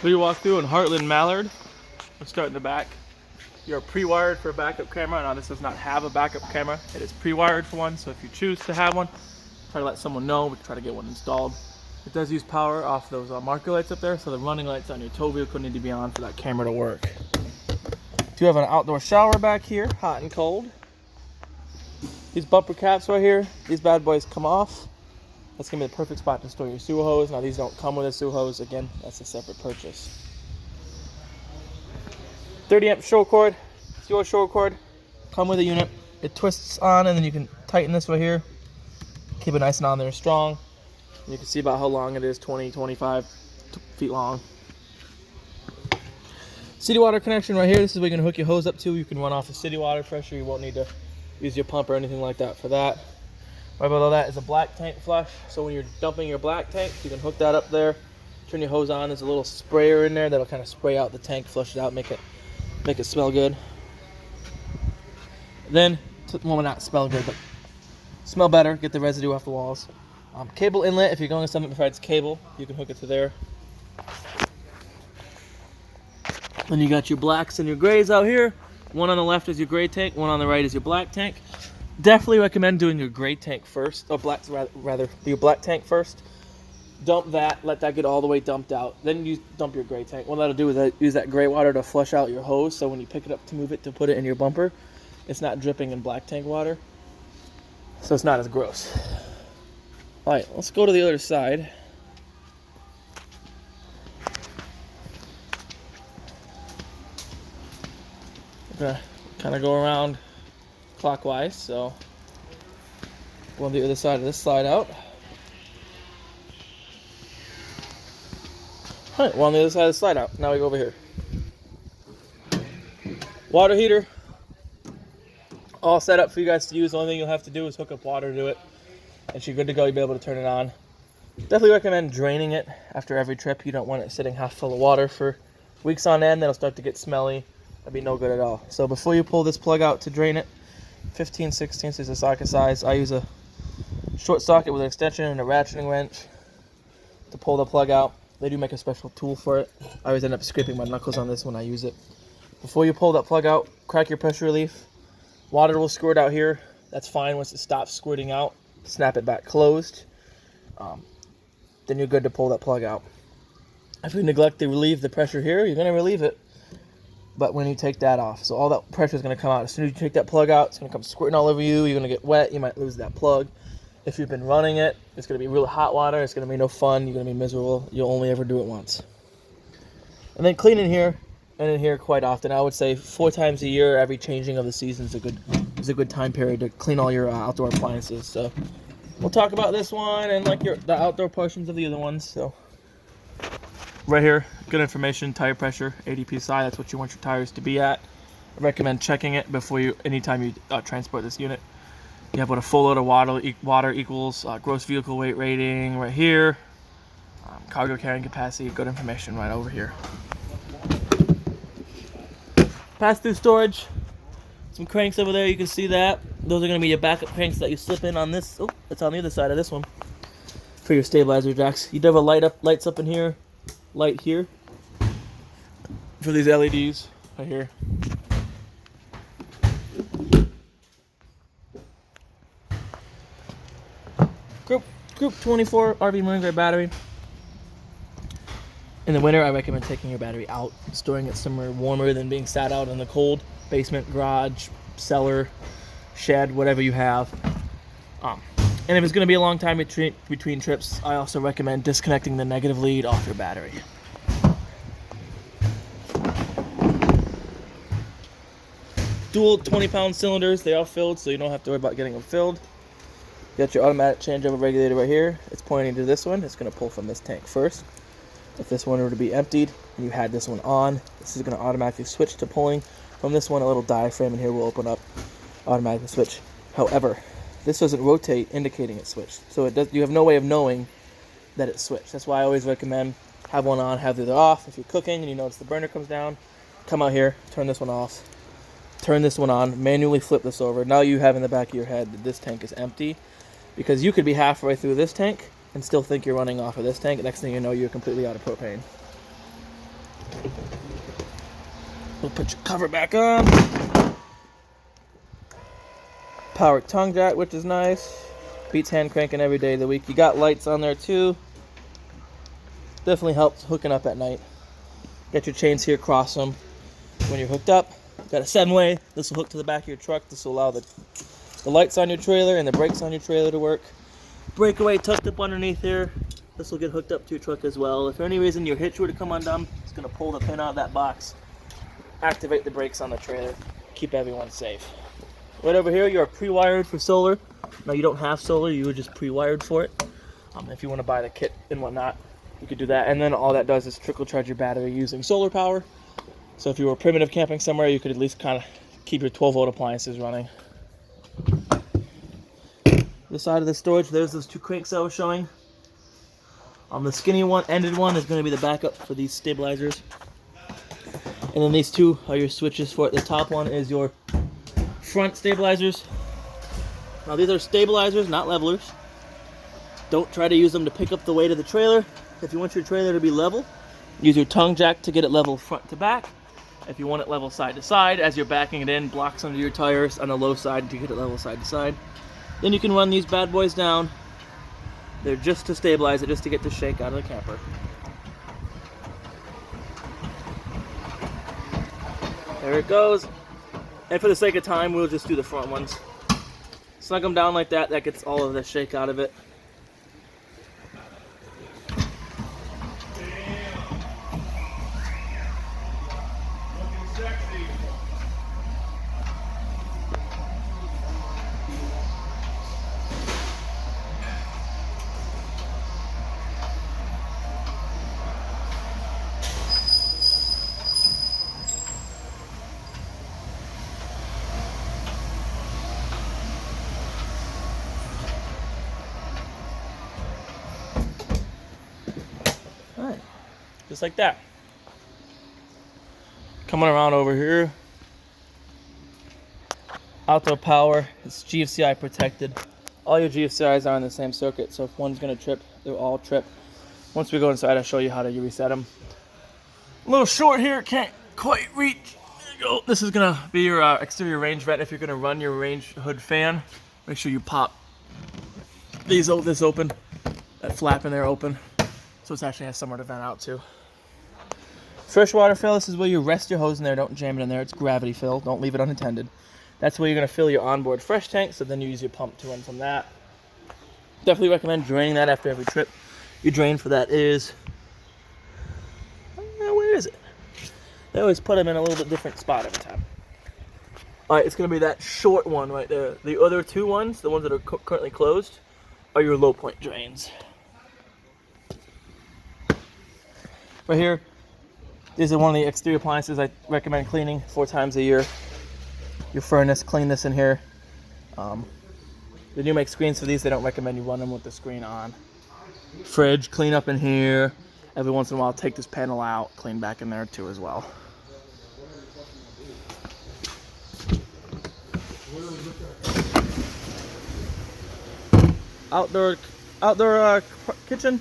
We walk through in Heartland Mallard. Let's start in the back. You're pre-wired for a backup camera. Now this does not have a backup camera. It is pre-wired for one, so if you choose to have one, try to let someone know. We can try to get one installed. It does use power off those marker lights up there, so the running lights on your tow vehicle need to be on for that camera to work. Do have an outdoor shower back here, hot and cold. These bumper caps right here, these bad boys come off. That's gonna be the perfect spot to store your sewer hose. Now these don't come with a sewer hose. Again, that's a separate purchase. 30 amp short cord. It's your short cord. Come with a unit. It twists on, and then you can tighten this right here. Keep it nice and on there, strong. And you can see about how long it is, 20, 25 feet long. City water connection right here. This is where you're gonna hook your hose up to. You can run off the city water pressure. You won't need to use your pump or anything like that for that. Right below that is a black tank flush. So when you're dumping your black tank, you can hook that up there. Turn your hose on. There's a little sprayer in there that'll kind of spray out the tank, flush it out, make it smell good. Then, well, not smell good, but smell better. Get the residue off the walls. Cable inlet. If you're going to something besides cable, you can hook it to there. Then you got your blacks and your grays out here. One on the left is your gray tank. One on the right is your black tank. Definitely recommend doing your gray tank first, or rather your black tank first. Dump that, let that get all the way dumped out. Then you dump your gray tank. What that'll do is use that gray water to flush out your hose, so when you pick it up to move it to put it in your bumper, it's not dripping in black tank water, so it's not as gross. All right, let's go to the other side. We're gonna kind of go around clockwise, so go on the other side of this slide out. Alright, we're on the other side of the slide out. Now we go over here. Water heater. All set up for you guys to use. The only thing you'll have to do is hook up water to it. And you're good to go. You'll be able to turn it on. Definitely recommend draining it after every trip. You don't want it sitting half full of water for weeks on end. That'll start to get smelly. That'd be no good at all. So before you pull this plug out to drain it, 15/16 is the socket size. I use a short socket with an extension and a ratcheting wrench to pull the plug out. They do make a special tool for it. I always end up scraping my knuckles on this when I use it. Before you pull that plug out, crack your pressure relief. Water will squirt out here. That's fine. Once it stops squirting out, snap it back closed. Then you're good to pull that plug out. If you neglect to relieve the pressure here, you're going to relieve it. But when you take that off, so all that pressure is going to come out. As soon as you take that plug out, it's going to come squirting all over you. You're going to get wet. You might lose that plug. If you've been running it, it's going to be really hot water. It's going to be no fun. You're going to be miserable. You'll only ever do it once. And then clean in here and in here quite often. I would say 4 times a year. Every changing of the season is a good time period to clean all your outdoor appliances. So we'll talk about this one and like the outdoor portions of the other ones. So right here, good information. Tire pressure, 80 psi. That's what you want your tires to be at. I recommend checking it anytime you transport this unit. You have what a full load of water equals, gross vehicle weight rating right here, cargo carrying capacity, good information right over here. Pass-through storage, some cranks over there, you can see that. Those are going to be your backup cranks that you slip in on this. Oh, it's on the other side of this one for your stabilizer jacks. You do have lights up in here, light here for these LEDs right here. Group 24 RV marine grade battery. In the winter, I recommend taking your battery out, storing it somewhere warmer than being sat out in the cold. Basement, garage, cellar, shed, whatever you have. And if it's going to be a long time between trips, I also recommend disconnecting the negative lead off your battery. Dual 20-pound cylinders, they are filled, so you don't have to worry about getting them filled. You got your automatic changeover regulator right here. It's pointing to this one. It's going to pull from this tank first. If this one were to be emptied and you had this one on, this is going to automatically switch to pulling from this one. A little diaphragm in here will open up, automatically switch. However, this doesn't rotate indicating it's switched. So you have no way of knowing that it's switched. That's why I always recommend have one on, have the other off. If you're cooking and you notice the burner comes down, come out here, turn this one off, turn this one on, manually flip this over. Now you have in the back of your head that this tank is empty, because you could be halfway through this tank and still think you're running off of this tank. Next thing you know, you're completely out of propane. We'll put your cover back on. Power tongue jack, which is nice. Beats hand cranking every day of the week. You got lights on there too. Definitely helps hooking up at night. Get your chains here, cross them when you're hooked up. Got a 7-way. This will hook to the back of your truck. This will allow the lights on your trailer and the brakes on your trailer to work. Breakaway tucked up underneath here. This will get hooked up to your truck as well. If for any reason your hitch were to come undone, it's going to pull the pin out of that box, activate the brakes on the trailer, keep everyone safe. Right over here, you are pre-wired for solar. Now you don't have solar, you were just pre-wired for it. If you want to buy the kit and whatnot, you could do that. And then all that does is trickle charge your battery using solar power. So if you were primitive camping somewhere, you could at least kind of keep your 12-volt appliances running. The side of the storage, there's those 2 cranks I was showing. The skinny one, ended one, is going to be the backup for these stabilizers. And then these 2 are your switches for it. The top one is your front stabilizers. Now these are stabilizers, not levelers. Don't try to use them to pick up the weight of the trailer. If you want your trailer to be level, use your tongue jack to get it level front to back. If you want it level side to side, as you're backing it in, blocks under your tires on the low side to get it level side to side. Then you can run these bad boys down. They're just to stabilize it, just to get the shake out of the camper. There it goes. And for the sake of time, we'll just do the front ones. Snug them down like that. That gets all of the shake out of it. Alright, just like that. Coming around over here. Outdoor power, it's GFCI protected. All your GFCIs are on the same circuit, so if one's going to trip, they'll all trip. Once we go inside, I'll show you how to reset them. A little short here, can't quite reach. There you go. This is going to be your exterior range vent. If you're going to run your range hood fan, make sure you pop this open, that flap in there open, so it actually has somewhere to vent out to. Freshwater fill, this is where you rest your hose in there. Don't jam it in there. It's gravity fill. Don't leave it unattended. That's where you're going to fill your onboard fresh tank, so then you use your pump to run from that. Definitely recommend draining that after every trip. Your drain for that is... where is it? They always put them in a little bit different spot every time. Alright, it's going to be that short one right there. The other 2 ones, the ones that are currently closed, are your low point drains. Right here, these are one of the exterior appliances I recommend cleaning 4 times a year. Your furnace, clean this in here. They do make screens for these. They don't recommend you run them with the screen on. Fridge, clean up in here. Every once in a while, take this panel out, clean back in there too as well. Outdoor kitchen.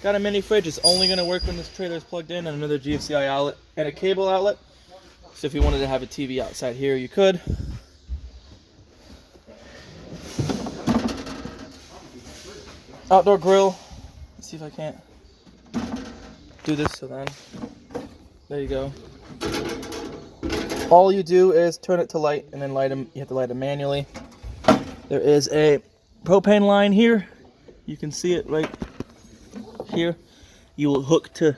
Got a mini fridge. It's only going to work when this trailer is plugged in, and another GFCI outlet and a cable outlet. So if you wanted to have a TV outside here, you could. Outdoor grill. Let's see if I can't do this. So then, there you go. All you do is turn it to light, and then light them. You have to light them manually. There is a propane line here. You can see it right here. You will hook to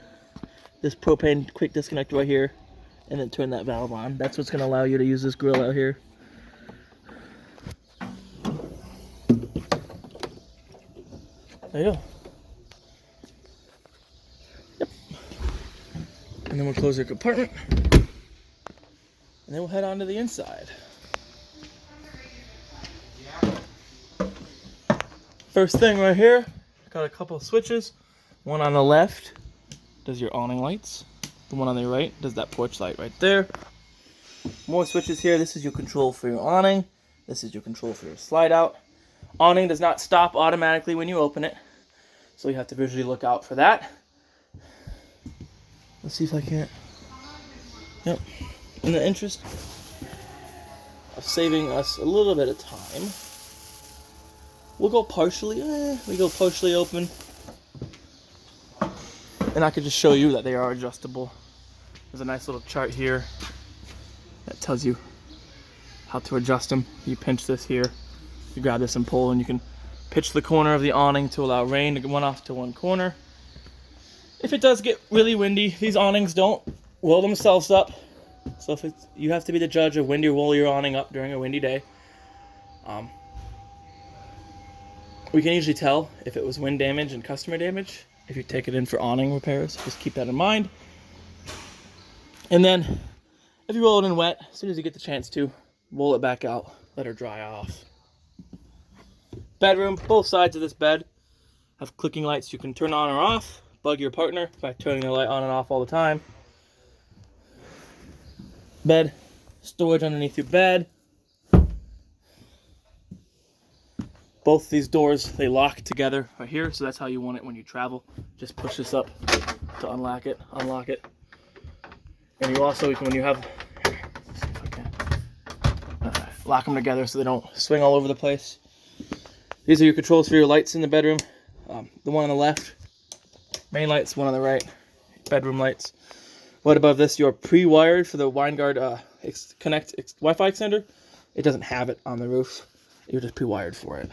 this propane quick disconnect right here, and then turn that valve on. That's what's going to allow you to use this grill out here. There you go. Yep. And then we'll close our compartment, and then we'll head on to the inside. First thing right here, got a couple of switches. One on the left does your awning lights. The one on the right does that porch light right there. More switches here. This is your control for your awning. This is your control for your slide out. Awning does not stop automatically when you open it, so you have to visually look out for that. Let's see if I can't. Yep. In the interest of saving us a little bit of time, we'll go partially. We go partially open, and I could just show you that they are adjustable. There's a nice little chart here that tells you how to adjust them. You pinch this here, you grab this and pull, and you can pitch the corner of the awning to allow rain to run off to one corner. If it does get really windy, these awnings don't roll themselves up. So if it's, you have to be the judge of when you roll your awning up during a windy day. We can usually tell if it was wind damage and customer damage if you take it in for awning repairs. Just keep that in mind. And then if you roll it in wet, as soon as you get the chance to, roll it back out, let her dry off. Bedroom, both sides of this bed have clicking lights you can turn on or off. Bug your partner by turning the light on and off all the time. Bed, storage underneath your bed. Both these doors, they lock together right here, so that's how you want it when you travel. Just push this up to unlock it. And you also, when you have, let's see if I can, lock them together so they don't swing all over the place. These are your controls for your lights in the bedroom. The one on the left, main lights, one on the right, bedroom lights. Right above this, you're pre-wired for the Winegard Wi-Fi extender. It doesn't have it on the roof. You're just pre-wired for it.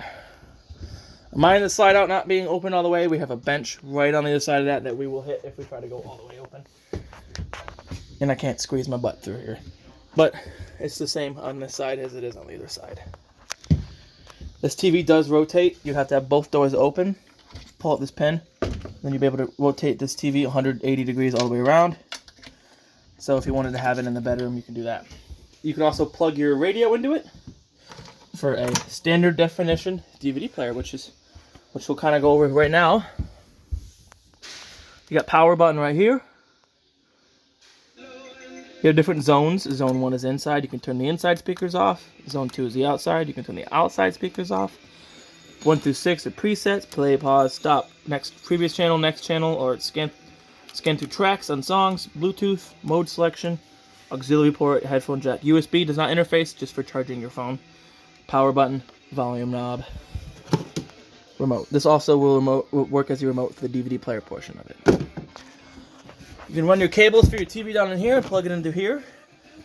Mine, the slide out not being open all the way, we have a bench right on the other side of that we will hit if we try to go all the way open. And I can't squeeze my butt through here. But it's the same on this side as it is on the other side. This TV does rotate. You have to have both doors open. Pull out this pin. Then you'll be able to rotate this TV 180 degrees all the way around. So if you wanted to have it in the bedroom, you can do that. You can also plug your radio into it for a standard definition DVD player, which we'll kind of go over right now. You got power button right here. You have different zones. Zone 1 is inside. You can turn the inside speakers off. Zone 2 is the outside. You can turn the outside speakers off. 1 through 6 are presets. Play, pause, stop. Next, previous channel, next channel, or scan through tracks on songs. Bluetooth, mode selection, auxiliary port, headphone jack. USB does not interface, just for charging your phone. Power button, volume knob, remote. This also will work as your remote for the DVD player portion of it. You can run your cables for your TV down in here and plug it into here.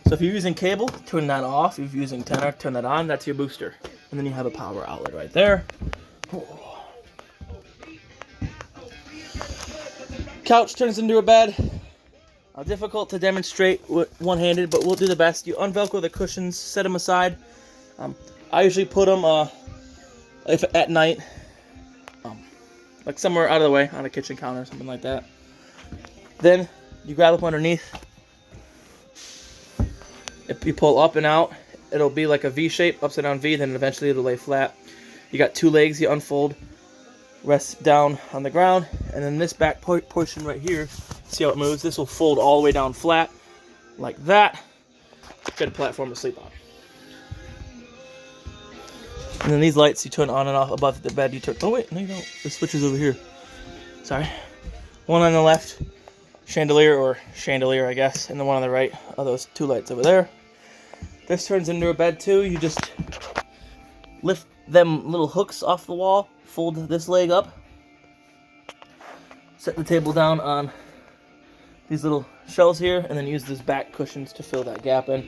So if you're using cable, turn that off. If you're using antenna, turn that on. That's your booster. And then you have a power outlet right there. Couch turns into a bed. Difficult to demonstrate one-handed, but we'll do the best. You unvelcro the cushions, set them aside. I usually put them if at night, like somewhere out of the way on a kitchen counter or something like that. Then you grab up underneath. If you pull up and out, it'll be like a V shape, upside down V, then eventually it'll lay flat. You got two legs, you unfold, rest down on the ground, and then this back portion right here, see how it moves? This will fold all the way down flat, like that. Get a platform to sleep on. And then these lights, you turn on and off above the bed. You turn, oh wait, no you don't. The switch is over here. Sorry. One on the left, chandelier, I guess, and the one on the right are those two lights over there. This turns into a bed too. You just lift them little hooks off the wall, fold this leg up, set the table down on these little shelves here, and then use these back cushions to fill that gap in.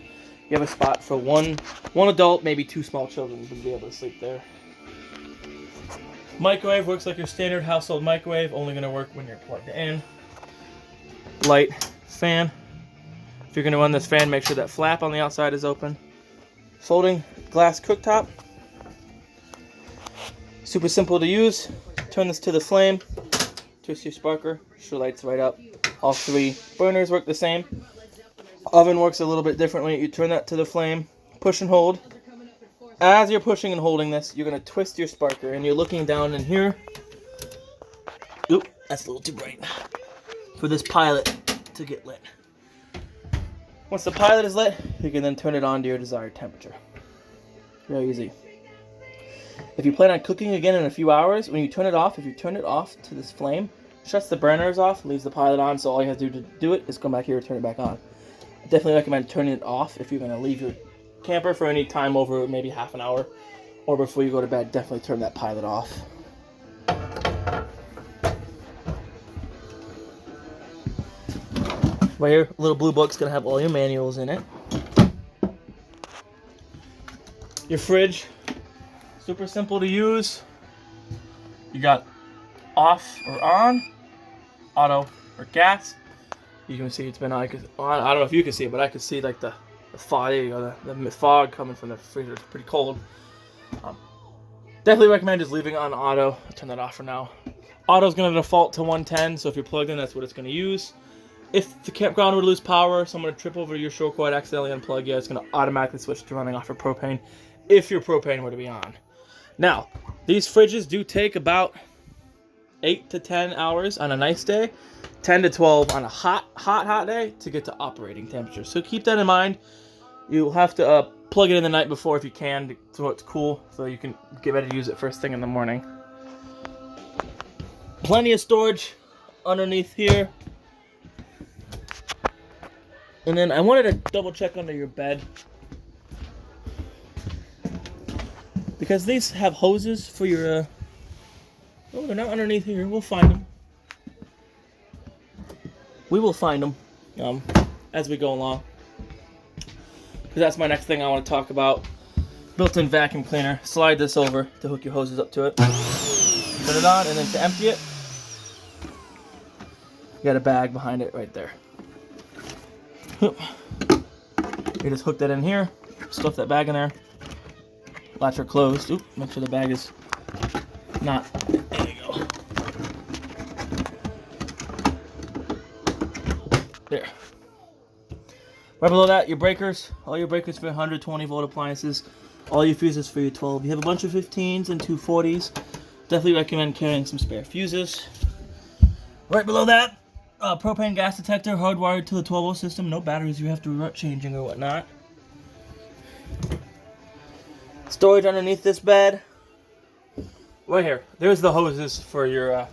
You have a spot for one adult, maybe two small children to be able to sleep there. Microwave works like your standard household microwave, only going to work when you're plugged in. Light, fan. If you're going to run this fan, make sure that flap on the outside is open. Folding glass cooktop. Super simple to use. Turn this to the flame. Twist your sparker. Your lights right up. All three burners work the same. Oven works a little bit differently. You turn that to the flame. Push and hold. As you're pushing and holding this, you're going to twist your sparker, and you're looking down in here. Oop, that's a little too bright. For this pilot to get lit. Once the pilot is lit, you can then turn it on to your desired temperature. Very easy. If you plan on cooking again in a few hours, when you turn it off, if you turn it off to this flame, shuts the burners off, leaves the pilot on, so all you have to do it is come back here and turn it back on. I definitely recommend turning it off if you're going to leave your camper for any time over maybe half an hour, or before you go to bed. Definitely turn that pilot off. Right here, little blue book's going to have all your manuals in it. Your fridge, super simple to use. You got off or on, auto or gas. You can see it's been on. I don't know if you can see it, but I can see like the fog. There you go, the fog coming from the freezer. It's pretty cold. Definitely recommend just leaving it on auto. I'll turn that off for now. Auto's going to default to 110, so if you're plugged in, that's what it's going to use. If the campground were to lose power, someone would trip over your shore cord, accidentally unplug you, it's going to automatically switch to running off of propane if your propane were to be on. Now, these fridges do take about 8 to 10 hours on a nice day, 10 to 12 on a hot day to get to operating temperature. So keep that in mind. You'll have to plug it in the night before if you can, so it's cool, so you can get ready to use it first thing in the morning. Plenty of storage underneath here. And then I wanted to double check under your bed, because these have hoses for your, oh, they're not underneath here. We'll find them. We will find them as we go along. Because that's my next thing I want to talk about. Built-in vacuum cleaner. Slide this over to hook your hoses up to it. Put it on, and then to empty it, you got a bag behind it right there. You just hook that in here, stuff that bag in there. Latch are closed. Oop, make sure the bag is not. There you go. There. Right below that, your breakers. All your breakers for 120 volt appliances. All your fuses for your 12. You have a bunch of 15s and 240s. Definitely recommend carrying some spare fuses. Right below that, propane gas detector hardwired to the 12-volt system. No batteries you have to rut changing or whatnot. Storage underneath this bed. Right here. There's the hoses for your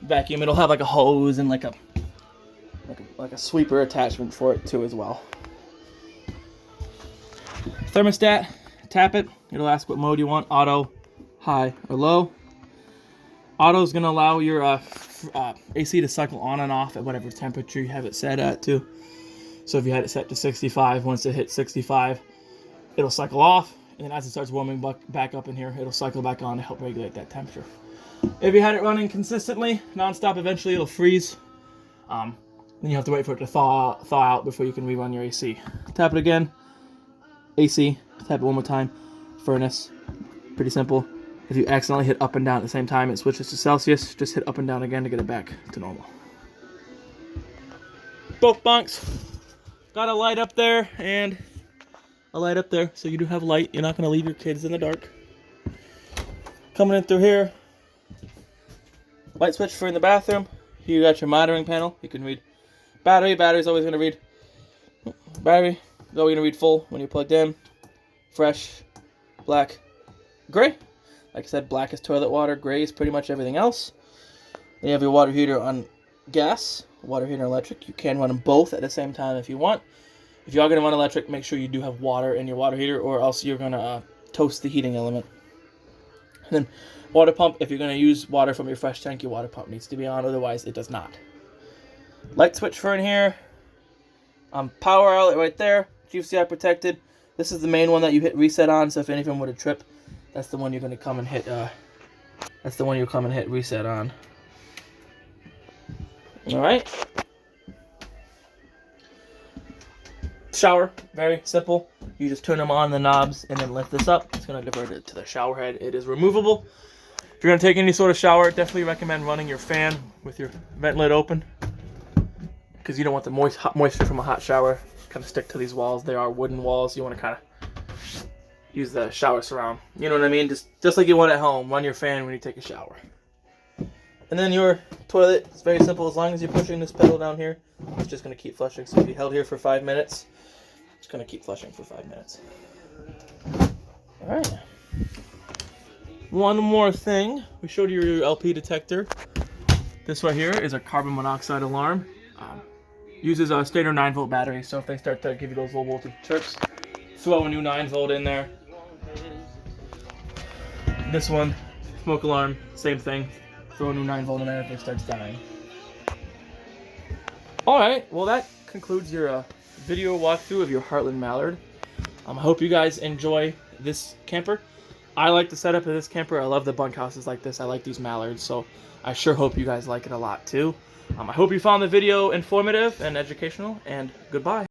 vacuum. It'll have like a hose and like a sweeper attachment for it too as well. Thermostat. Tap it. It'll ask what mode you want. Auto, high, or low. Auto is going to allow your AC to cycle on and off at whatever temperature you have it set at too. So if you had it set to 65, once it hits 65, it'll cycle off, and then as it starts warming back up in here, it'll cycle back on to help regulate that temperature. If you had it running consistently, non-stop, eventually it'll freeze. Then you have to wait for it to thaw out before you can rerun your AC. Tap it again. AC. Tap it one more time. Furnace. Pretty simple. If you accidentally hit up and down at the same time, it switches to Celsius. Just hit up and down again to get it back to normal. Both bunks got a light up there and a light up there, so you do have light. You're not going to leave your kids in the dark. Coming in through here, light switch for in the bathroom. Here you got your monitoring panel. You can read battery. Battery's always going to read battery. It's always going to read full when you're plugged in. Fresh, black, gray. Like I said, black is toilet water, gray is pretty much everything else. Then you have your water heater on gas, water heater electric. You can run them both at the same time if you want. If you are going to run electric, make sure you do have water in your water heater, or else you're going to toast the heating element. And then water pump, if you're going to use water from your fresh tank, your water pump needs to be on, otherwise it does not. Light switch for in here. Power outlet right there, GFCI protected. This is the main one that you hit reset on, so if any of them were to trip, that's the one you're going to come and hit. That's the one you'll come and hit reset on. All right. Shower, very simple. You just turn them on the knobs and then lift this up. It's going to divert it to the shower head. It is removable. If you're going to take any sort of shower, definitely recommend running your fan with your vent lid open, because you don't want the hot moisture from a hot shower kind of stick to these walls. They are wooden walls. You want to kind of use the shower surround. You know what I mean? Just like you would at home. Run your fan when you take a shower. And then your toilet, it's very simple. As long as you're pushing this pedal down here, it's just going to keep flushing. So if you held here for 5 minutes, it's going to keep flushing for 5 minutes. Alright. One more thing. We showed you your LP detector. This right here is a carbon monoxide alarm. Uses a standard 9-volt battery, so if they start to give you those low voltage trips, throw a new 9-volt in there. This one, smoke alarm, same thing. Throw a new 9-volt in there if it starts dying. Alright, well that concludes your video walkthrough of your Heartland Mallard. I hope you guys enjoy this camper. I like the setup of this camper. I love the bunkhouses like this. I like these Mallards, so I sure hope you guys like it a lot too. I hope you found the video informative and educational, and goodbye.